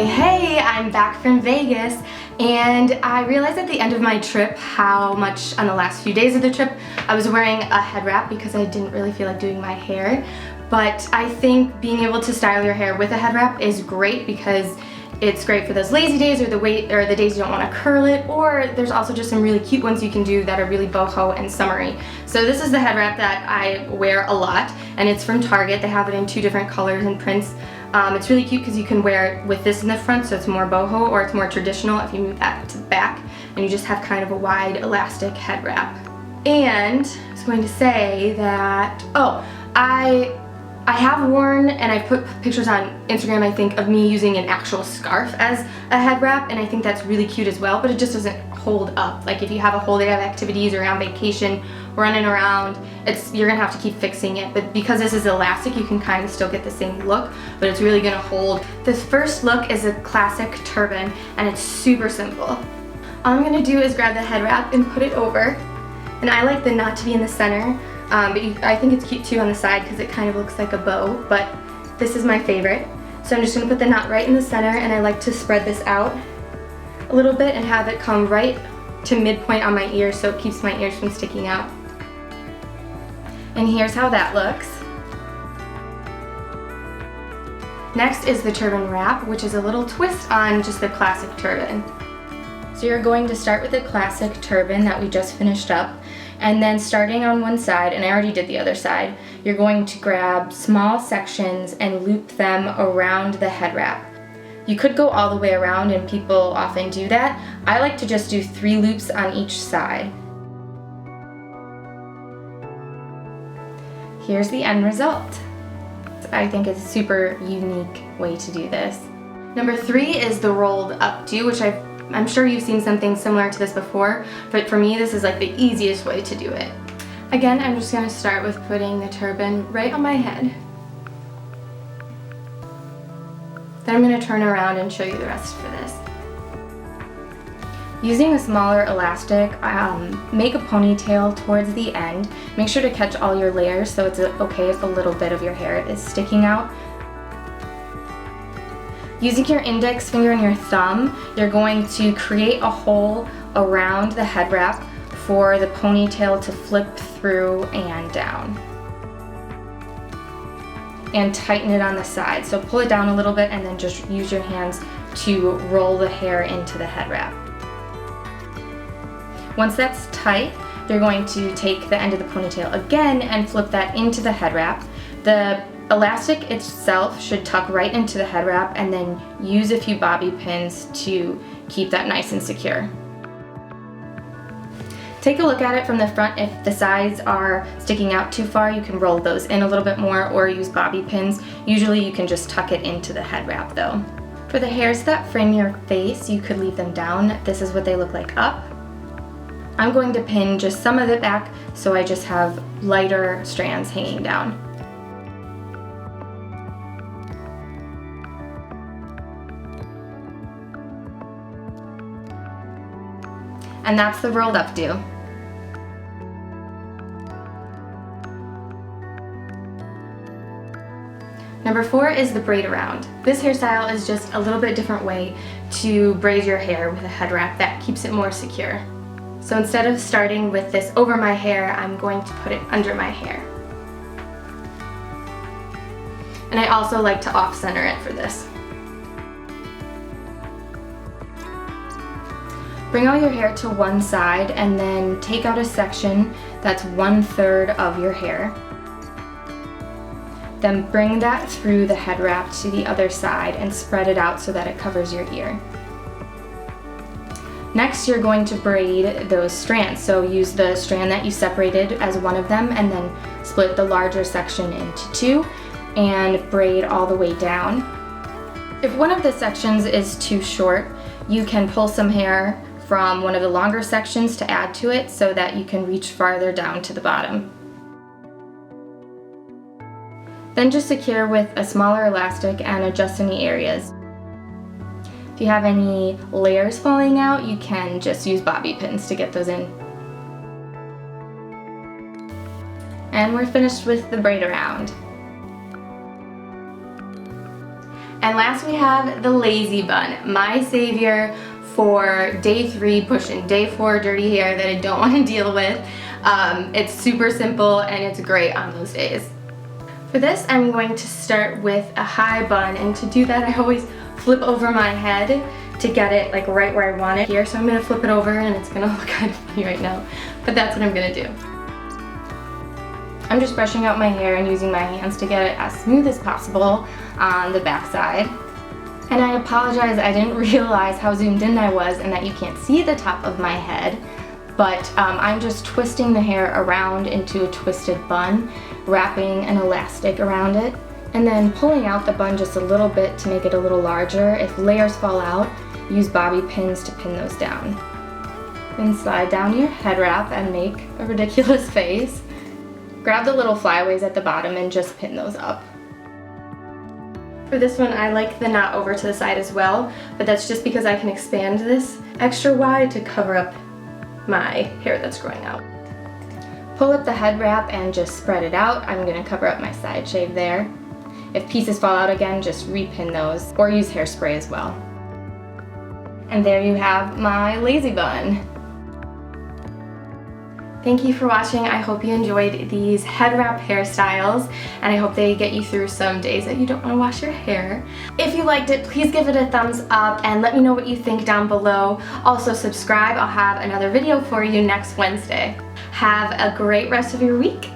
Hey, I'm back from Vegas, and I realized at the end of my trip how much on the last few days of the trip I was wearing a head wrap because I didn't really feel like doing my hair. But I think being able to style your hair with a head wrap is great because it's great for those lazy days or the days you don't want to curl it, or there's also just some really cute ones you can do that are really boho and summery. So this is the head wrap that I wear a lot, and it's from Target. They have it in 2 different colors and prints. It's really cute because you can wear it with this in the front, so it's more boho, or it's more traditional if you move that to the back and you just have kind of a wide elastic head wrap. And I was going to say that, I have worn, and I've put pictures on Instagram, I think, of me using an actual scarf as a head wrap, and I think that's really cute as well, but it just doesn't hold up. Like if you have a whole day of activities or on vacation, running around, you're gonna have to keep fixing it. But because this is elastic, you can kind of still get the same look, but it's really gonna hold. This first look is a classic turban, and it's super simple. All I'm gonna do is grab the head wrap and put it over, and I like the knot to be in the center. I think it's cute too on the side because it kind of looks like a bow, but this is my favorite. So I'm just going to put the knot right in the center, and I like to spread this out a little bit and have it come right to midpoint on my ear so it keeps my ears from sticking out. And here's how that looks. Next is the turban wrap, which is a little twist on just the classic turban. So you're going to start with the classic turban that we just finished up, and then starting on one side, and I already did the other side, you're going to grab small sections and loop them around the head wrap. You could go all the way around, and people often do that. I like to just do 3 loops on each side. Here's the end result. I think it's a super unique way to do this. Number 3 is the rolled up do, which I'm sure you've seen something similar to this before, but for me this is like the easiest way to do it. Again, I'm just going to start with putting the turban right on my head. Then I'm going to turn around and show you the rest for this. Using a smaller elastic, make a ponytail towards the end. Make sure to catch all your layers so it's okay if a little bit of your hair is sticking out. Using your index finger and your thumb, you're going to create a hole around the head wrap for the ponytail to flip through and down. And tighten it on the side. So pull it down a little bit and then just use your hands to roll the hair into the head wrap. Once that's tight, you're going to take the end of the ponytail again and flip that into the head wrap. The elastic itself should tuck right into the head wrap, and then use a few bobby pins to keep that nice and secure. Take a look at it from the front. If the sides are sticking out too far, you can roll those in a little bit more or use bobby pins. Usually you can just tuck it into the head wrap though. For the hairs that frame your face, you could leave them down. This is what they look like up. I'm going to pin just some of it back so I just have lighter strands hanging down. And that's the rolled up do. Number 4 is the braid around. This hairstyle is just a little bit different way to braid your hair with a head wrap that keeps it more secure. So instead of starting with this over my hair, I'm going to put it under my hair. And I also like to off center it for this. Bring all your hair to one side and then take out a section that's 1/3 of your hair. Then bring that through the head wrap to the other side and spread it out so that it covers your ear. Next, you're going to braid those strands. So use the strand that you separated as one of them and then split the larger section into 2 and braid all the way down. If one of the sections is too short, you can pull some hair from one of the longer sections to add to it so that you can reach farther down to the bottom. Then just secure with a smaller elastic and adjust any areas. If you have any layers falling out, you can just use bobby pins to get those in. And we're finished with the braid around. And last we have the lazy bun, my savior for day 3 pushing day 4 dirty hair that I don't want to deal with. It's super simple and it's great on those days. For this, I'm going to start with a high bun, and to do that I always flip over my head to get it like right where I want it here. So I'm going to flip it over, and it's going to look kind of funny right now, but that's what I'm going to do. I'm just brushing out my hair and using my hands to get it as smooth as possible on the back side. And I apologize, I didn't realize how zoomed in I was and that you can't see the top of my head, but I'm just twisting the hair around into a twisted bun, wrapping an elastic around it, and then pulling out the bun just a little bit to make it a little larger. If layers fall out, use bobby pins to pin those down. Then slide down your head wrap and make a ridiculous face. Grab the little flyaways at the bottom and just pin those up. For this one, I like the knot over to the side as well, but that's just because I can expand this extra wide to cover up my hair that's growing out. Pull up the head wrap and just spread it out. I'm going to cover up my side shave there. If pieces fall out again, just repin those or use hairspray as well. And there you have my lazy bun. Thank you for watching. I hope you enjoyed these head wrap hairstyles, and I hope they get you through some days that you don't want to wash your hair. If you liked it, please give it a thumbs up and let me know what you think down below. Also subscribe. I'll have another video for you next Wednesday. Have a great rest of your week.